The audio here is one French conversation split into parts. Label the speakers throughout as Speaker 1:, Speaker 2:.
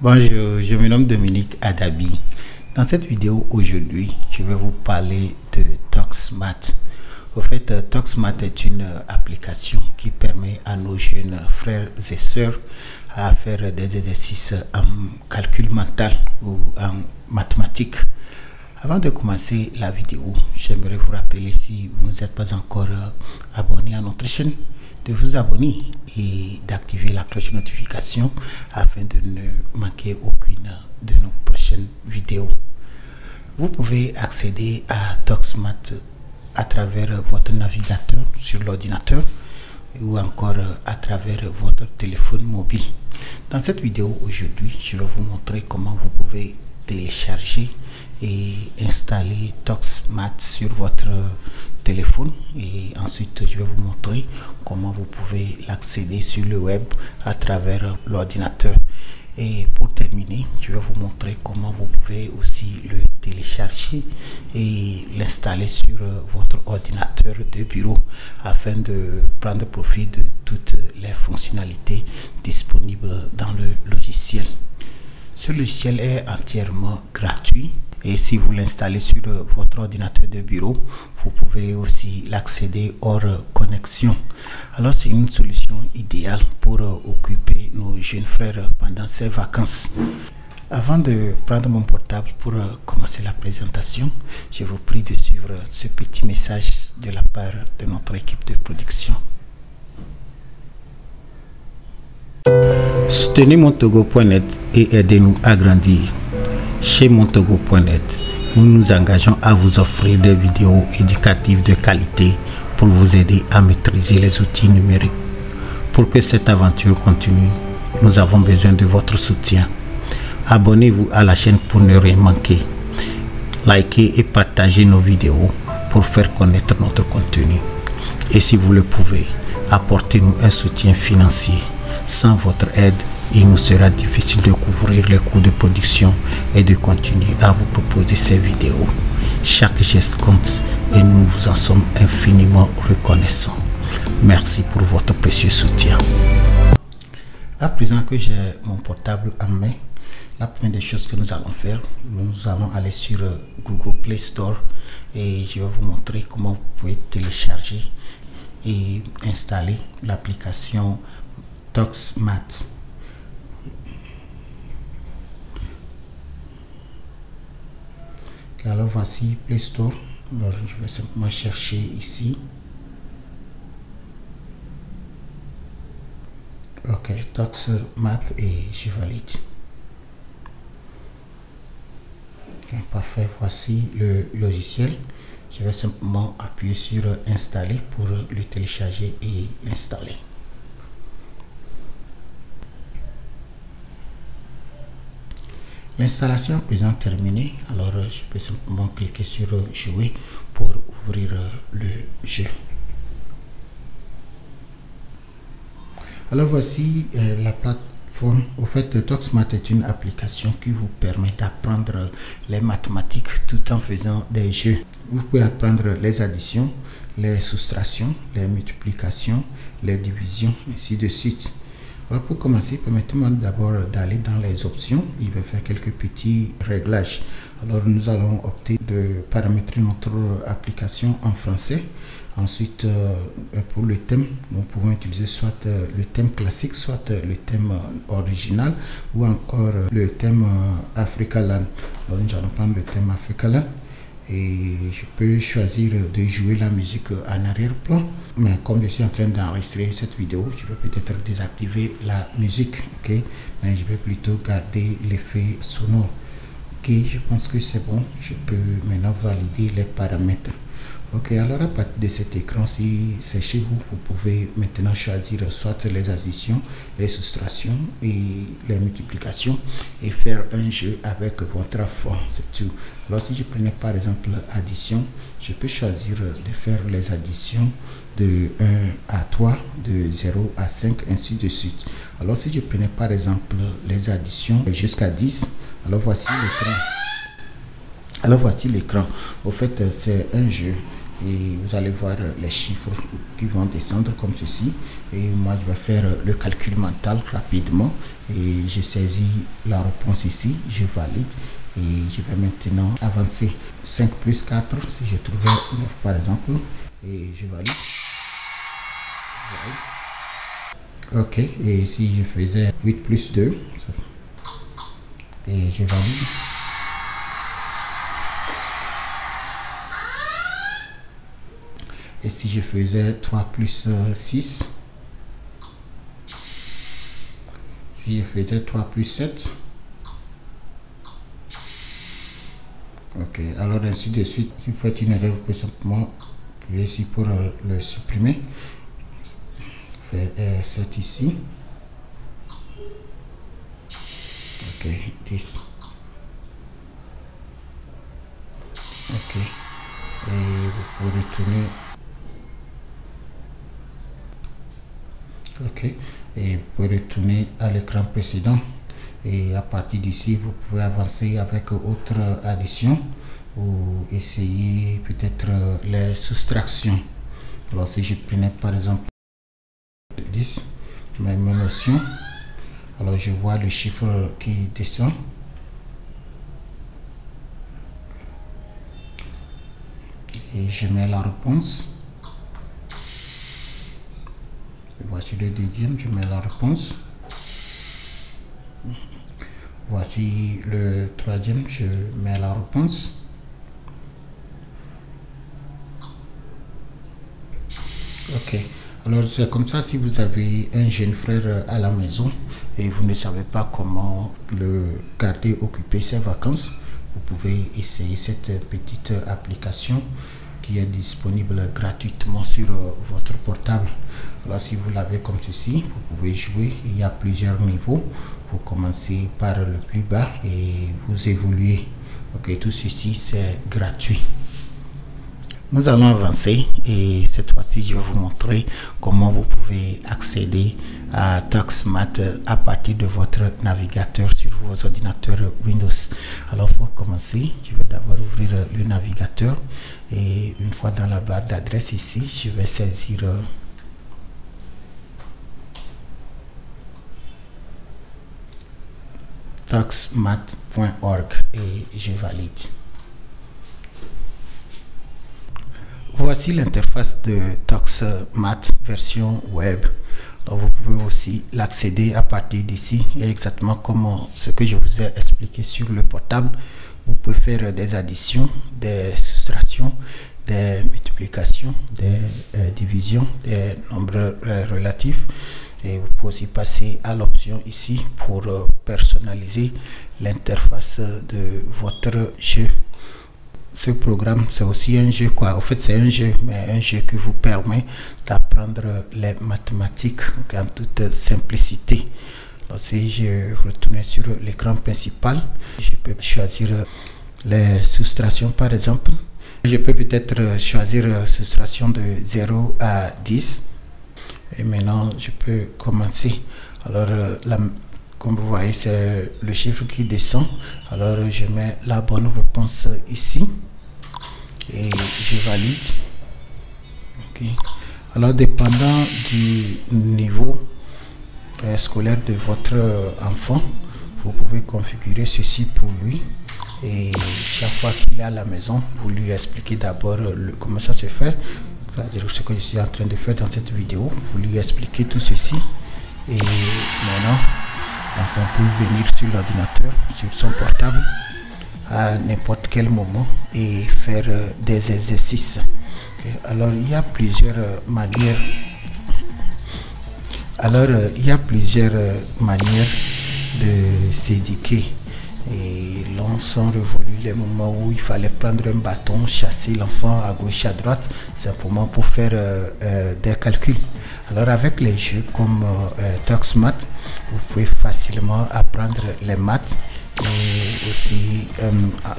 Speaker 1: Bonjour, je me nomme Dominique Adabi. Dans cette vidéo aujourd'hui, je vais vous parler de ToxMath. Au fait, ToxMath est une application qui permet à nos jeunes frères et sœurs à faire des exercices en calcul mental ou en mathématiques. Avant de commencer la vidéo, j'aimerais vous rappeler, si vous n'êtes pas encore abonné à notre chaîne, de vous abonner et d'activer la cloche de notification afin de ne manquer aucune de nos prochaines vidéos. Vous pouvez accéder à ToxMath à travers votre navigateur sur l'ordinateur ou encore à travers votre téléphone mobile. Dans cette vidéo aujourd'hui, je vais vous montrer comment vous pouvez télécharger et installer ToxMath sur votre téléphone, et ensuite je vais vous montrer comment vous pouvez l'accéder sur le web à travers l'ordinateur. Et pour terminer, je vais vous montrer comment vous pouvez aussi le télécharger et l'installer sur votre ordinateur de bureau afin de prendre profit de toutes les fonctionnalités disponibles dans le logiciel. Ce logiciel est entièrement gratuit et si vous l'installez sur votre ordinateur de bureau, vous pouvez aussi l'accéder hors connexion. Alors c'est une solution idéale pour occuper nos jeunes frères pendant ces vacances. Avant de prendre mon portable pour commencer la présentation, je vous prie de suivre ce petit message de la part de notre équipe de production. Soutenez montogo.net et aidez-nous à grandir. Chez montogo.net, nous nous engageons à vous offrir des vidéos éducatives de qualité pour vous aider à maîtriser les outils numériques. Pour que cette aventure continue, nous avons besoin de votre soutien. Abonnez-vous à la chaîne pour ne rien manquer. Likez et partagez nos vidéos pour faire connaître notre contenu. Et si vous le pouvez, apportez-nous un soutien financier. Sans votre aide, il nous sera difficile de couvrir les coûts de production et de continuer à vous proposer ces vidéos. Chaque geste compte et nous vous en sommes infiniment reconnaissants. Merci pour votre précieux soutien. À présent que j'ai mon portable en main, la première des choses que nous allons faire, nous allons aller sur Google Play Store et je vais vous montrer comment vous pouvez télécharger et installer l'application ToxMath. Alors voici Play Store. Alors je vais simplement chercher ici. Ok, ToxMath et je valide. Okay, parfait, voici le logiciel. Je vais simplement appuyer sur installer pour le télécharger et l'installer. L'installation est présent terminée, alors je peux simplement cliquer sur jouer pour ouvrir le jeu. Alors voici la plateforme. Au fait, ToxMath est une application qui vous permet d'apprendre les mathématiques tout en faisant des jeux. Vous pouvez apprendre les additions, les soustractions, les multiplications, les divisions, ainsi de suite. Alors pour commencer, permettez-moi d'abord d'aller dans les options. Il va faire quelques petits réglages. Alors nous allons opter de paramétrer notre application en français. Ensuite, pour le thème, nous pouvons utiliser soit le thème classique, soit le thème original ou encore le thème Africaland. Alors nous allons prendre le thème Africaland. Et je peux choisir de jouer la musique en arrière-plan, mais comme je suis en train d'enregistrer cette vidéo, je vais peut-être désactiver la musique, ok, mais je vais plutôt garder l'effet sonore. Ok, je pense que c'est bon. Je peux maintenant valider les paramètres. Ok, alors à partir de cet écran, si c'est chez vous, vous pouvez maintenant choisir soit les additions, les soustractions et les multiplications et faire un jeu avec votre enfant, c'est tout. Alors si je prenais par exemple addition, je peux choisir de faire les additions de 1 à 3, de 0 à 5, ainsi de suite. Alors si je prenais par exemple les additions jusqu'à 10, alors voici l'écran. Alors voici l'écran. Au fait, c'est un jeu et vous allez voir les chiffres qui vont descendre comme ceci. Et moi je vais faire le calcul mental rapidement et je saisis la réponse ici, je valide et je vais maintenant avancer. 5 plus 4, si je trouvais 9 par exemple, et je valide. Ok, et si je faisais 8 plus 2, ça fait. Et je valide. Et si je faisais 3 plus 6, si je faisais 3 plus 7, ok, alors ainsi de suite. Si vous faites une erreur, vous pouvez simplement appuyer ici pour le supprimer. Je fais 7 ici. Ok, 10. Ok, et vous pouvez retourner. Ok, et vous pouvez retourner à l'écran précédent et à partir d'ici vous pouvez avancer avec autre addition ou essayer peut-être les soustractions. Alors si je prenais par exemple 10, même notion, alors je vois le chiffre qui descend et je mets la réponse. Voici le deuxième, je mets la réponse. Voici le troisième, je mets la réponse. Ok, alors c'est comme ça. Si vous avez un jeune frère à la maison et vous ne savez pas comment le garder occupé ses vacances, vous pouvez essayer cette petite application qui est disponible gratuitement sur votre portable. Alors si vous l'avez comme ceci, vous pouvez jouer. Il y a plusieurs niveaux. Vous commencez par le plus bas et vous évoluez. Ok, tout ceci c'est gratuit. Nous allons avancer et cette fois-ci je vais vous montrer comment vous pouvez accéder à ToxMath à partir de votre navigateur sur vos ordinateurs Windows. Alors pour commencer, je vais d'abord ouvrir le navigateur et une fois dans la barre d'adresse ici, je vais saisir toxmath.org et je valide. Voici l'interface de ToxMath version web. Donc vous pouvez aussi l'accéder à partir d'ici, et exactement comme ce que je vous ai expliqué sur le portable. Vous pouvez faire des additions, des soustractions, des multiplications, des divisions, des nombres relatifs, et vous pouvez aussi passer à l'option ici pour personnaliser l'interface de votre jeu. Ce programme c'est aussi un jeu quoi. En fait c'est un jeu, mais un jeu qui vous permet d'apprendre les mathématiques en toute simplicité. Alors si je retourne sur l'écran principal, je peux choisir les soustractions par exemple. Je peux peut-être choisir soustraction de 0 à 10 et maintenant je peux commencer. Alors comme vous voyez, c'est le chiffre qui descend. Alors je mets la bonne réponse ici et je valide. Ok. Alors dépendant du niveau scolaire de votre enfant, vous pouvez configurer ceci pour lui. Et chaque fois qu'il est à la maison, vous lui expliquez d'abord comment ça se fait. C'est-à-dire ce que je suis en train de faire dans cette vidéo. Vous lui expliquez tout ceci et maintenant l'enfant peut venir sur l'ordinateur, sur son portable à n'importe quel moment et faire des exercices. Okay. Alors il y a plusieurs manières. De s'éduquer. Et l'on sont révolus les moments où il fallait prendre un bâton, chasser l'enfant à gauche à droite, simplement pour faire des calculs. Alors avec les jeux comme ToxMath, vous pouvez facilement apprendre les maths et aussi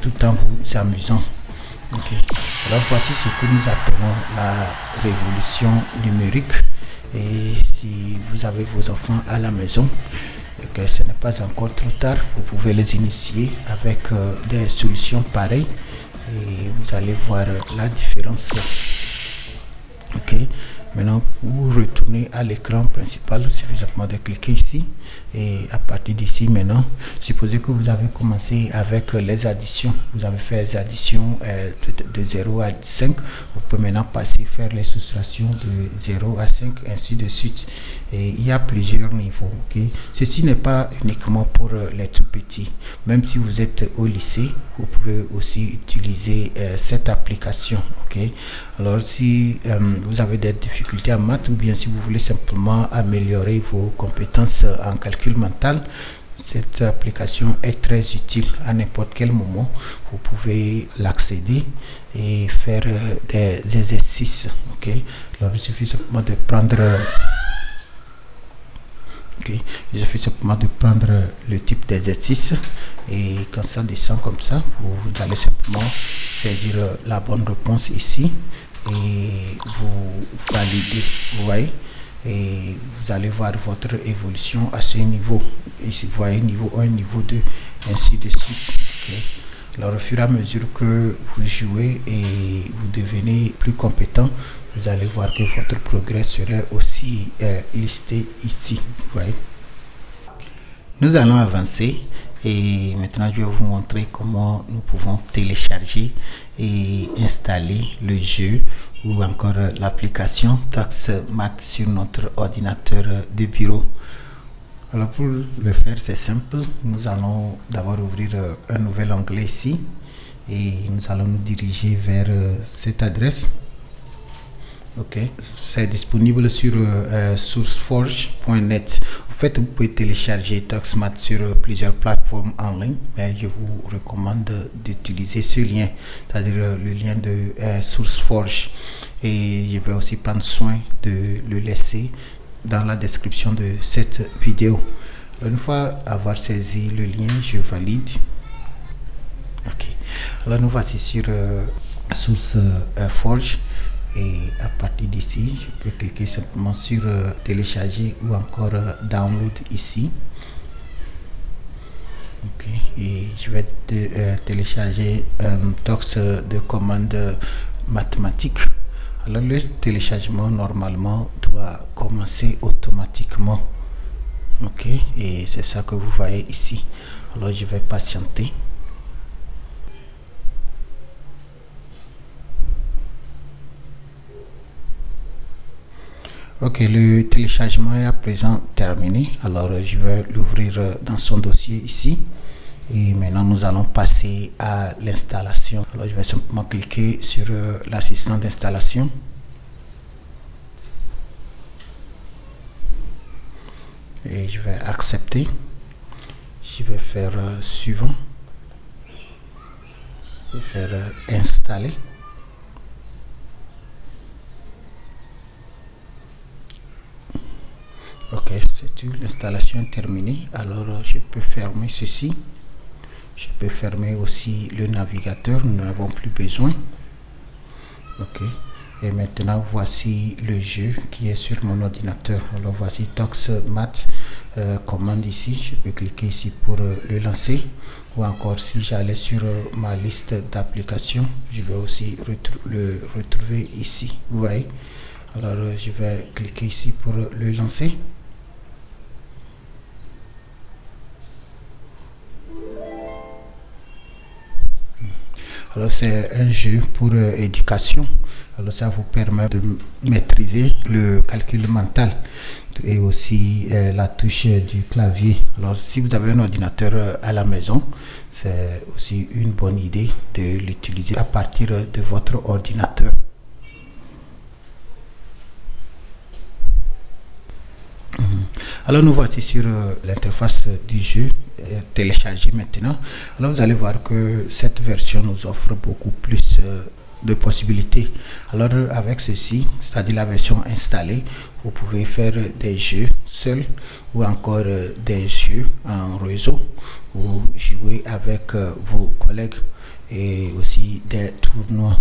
Speaker 1: tout en vous amusant. Okay. Alors voici ce que nous appelons la révolution numérique. Et si vous avez vos enfants à la maison et que ce n'est pas encore trop tard, vous pouvez les initier avec des solutions pareilles. et vous allez voir la différence. Ok, maintenant vous retournez à l'écran principal, il suffit simplement de cliquer ici, et à partir d'ici maintenant, supposez que vous avez commencé avec les additions, vous avez fait les additions de 0 à 5, vous pouvez maintenant passer faire les soustractions de 0 à 5, ainsi de suite. Et il y a plusieurs niveaux. Ok, ceci n'est pas uniquement pour les tout petits, même si vous êtes au lycée, vous pouvez aussi utiliser cette application. Ok, alors si vous avez des difficultés en maths, ou bien si vous voulez simplement améliorer vos compétences en calcul mental, cette application est très utile. À n'importe quel moment, vous pouvez l'accéder et faire des exercices. Ok, alors il suffit simplement de prendre il suffit simplement de prendre le type d'exercice, et quand ça descend comme ça, vous allez simplement saisir la bonne réponse ici et vous validez, vous voyez, et vous allez voir votre évolution à ce niveau. Ici vous voyez niveau 1, niveau 2, ainsi de suite. Okay. Alors au fur et à mesure que vous jouez et vous devenez plus compétent, vous allez voir que votre progrès serait aussi listé ici. Vous voyez. Nous allons avancer, et maintenant je vais vous montrer comment nous pouvons télécharger et installer le jeu ou encore l'application ToxMath sur notre ordinateur de bureau. Alors pour le faire, c'est simple. Nous allons d'abord ouvrir un nouvel onglet ici, et nous allons nous diriger vers cette adresse. Ok, c'est disponible sur sourceforge.net. En fait, vous pouvez télécharger ToxMath sur plusieurs plateformes en ligne, mais je vous recommande d'utiliser ce lien, c'est-à-dire le lien de SourceForge, et je vais aussi prendre soin de le laisser dans la description de cette vidéo. Alors, une fois avoir saisi le lien, je valide. Ok, alors nous voici sur SourceForge. Et à partir d'ici, je peux cliquer simplement sur télécharger ou encore download ici. Ok, et je vais télécharger Tox de commande mathématique. Alors le téléchargement normalement doit commencer automatiquement. Ok, et c'est ça que vous voyez ici. Alors je vais patienter. Ok, le téléchargement est à présent terminé. Alors je vais l'ouvrir dans son dossier ici, et maintenant nous allons passer à l'installation. Alors je vais simplement cliquer sur l'assistant d'installation, et je vais accepter. Je vais faire suivant, je vais faire installer. Ok, c'est tout, l'installation est terminée. Alors je peux fermer ceci, je peux fermer aussi le navigateur, nous n'avons plus besoin. Ok, et maintenant voici le jeu qui est sur mon ordinateur. Alors voici ToxMath, commande ici, je peux cliquer ici pour le lancer, ou encore si j'allais sur ma liste d'applications, je vais aussi le retrouver ici, vous voyez. Alors je vais cliquer ici pour le lancer. Alors c'est un jeu pour éducation. Alors ça vous permet de maîtriser le calcul mental et aussi la touche du clavier. Alors si vous avez un ordinateur à la maison, c'est aussi une bonne idée de l'utiliser à partir de votre ordinateur. Alors nous voici sur l'interface du jeu téléchargé maintenant. Alors vous allez voir que cette version nous offre beaucoup plus de possibilités. Alors avec ceci, c'est-à-dire la version installée, vous pouvez faire des jeux seuls ou encore des jeux en réseau, ou jouer avec vos collègues, et aussi des tournois.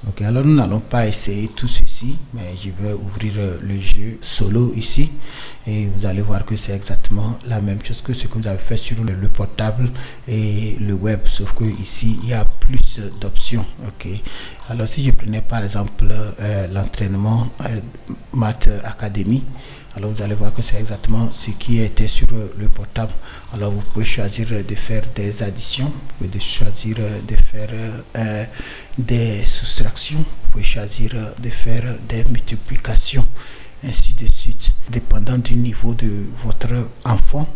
Speaker 1: Ok, alors nous n'allons pas essayer tout ceci, mais je vais ouvrir le jeu solo ici et vous allez voir que c'est exactement la même chose que ce que vous avez fait sur le portable et le web, sauf que ici il y a plus d'options. Ok, alors si je prenais par exemple l'entraînement Math Academy, alors vous allez voir que c'est exactement ce qui était sur le portable. Alors vous pouvez choisir de faire des additions, vous pouvez choisir de faire des soustractions, vous pouvez choisir de faire des multiplications, ainsi de suite. Dépendant du niveau de votre enfant,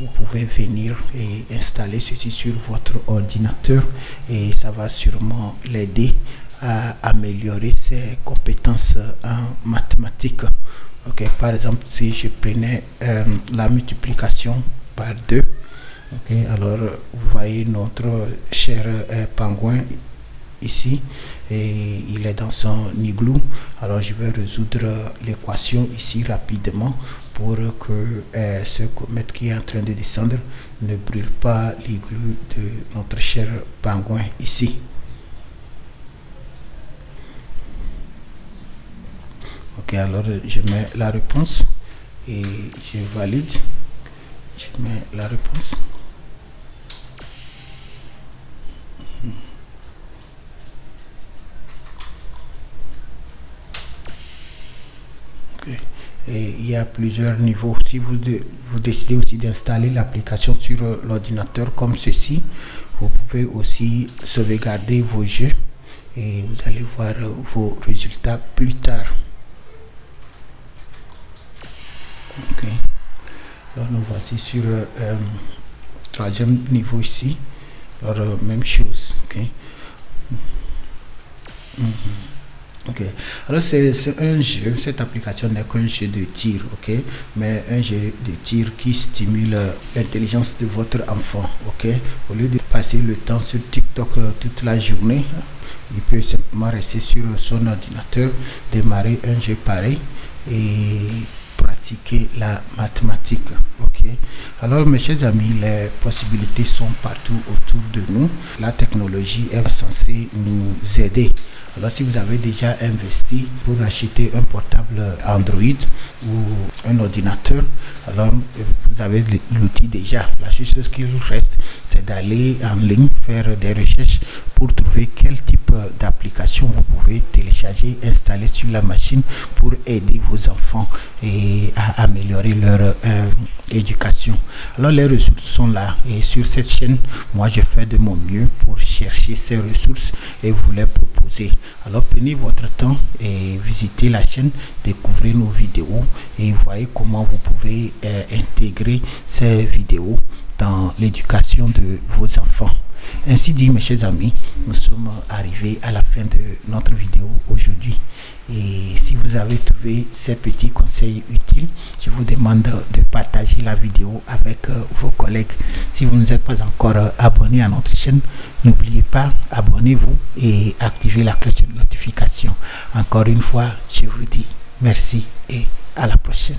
Speaker 1: vous pouvez venir et installer ceci sur votre ordinateur et ça va sûrement l'aider à améliorer ses compétences en mathématiques. Ok, par exemple, si je prenais la multiplication par 2, ok, alors vous voyez notre cher pingouin ici et il est dans son igloo. Alors je vais résoudre l'équation ici rapidement pour que ce comète qui est en train de descendre ne brûle pas l'igloo de notre cher pingouin ici. Ok, alors je mets la réponse et je valide. Je mets la réponse. Okay. Et il y a plusieurs niveaux. Si vous décidez aussi d'installer l'application sur l'ordinateur comme ceci, vous pouvez aussi sauvegarder vos jeux et vous allez voir vos résultats plus tard. Ok, alors nous voici sur le troisième niveau ici. Alors même chose. Ok, ok, alors c'est un jeu, cette application n'est qu'un jeu de tir, ok, mais un jeu de tir qui stimule l'intelligence de votre enfant. Ok, au lieu de passer le temps sur TikTok toute la journée, il peut simplement rester sur son ordinateur, démarrer un jeu pareil et pratiquer la mathématique. Ok, alors mes chers amis, les possibilités sont partout autour de nous. La technologie est censée nous aider. Alors si vous avez déjà investi pour acheter un portable Android ou un ordinateur, alors vous avez l'outil déjà. La seule chose qu'il reste, c'est d'aller en ligne, faire des recherches pour trouver quel type d'application vous pouvez télécharger, installer sur la machine pour aider vos enfants et à améliorer leur éducation. Alors les ressources sont là et sur cette chaîne, moi je fais de mon mieux pour chercher ces ressources et vous les proposer. Alors prenez votre temps et visitez la chaîne, découvrez nos vidéos et voyez comment vous pouvez intégrer ces vidéos dans l'éducation de vos enfants. Ainsi dit, mes chers amis, nous sommes arrivés à la fin de notre vidéo aujourd'hui. Et si vous avez trouvé ces petits conseils utiles, je vous demande de partager la vidéo avec vos collègues. Si vous ne êtes pas encore abonné à notre chaîne, n'oubliez pas, abonnez-vous et activez la cloche de notification. Encore une fois, je vous dis merci et à la prochaine.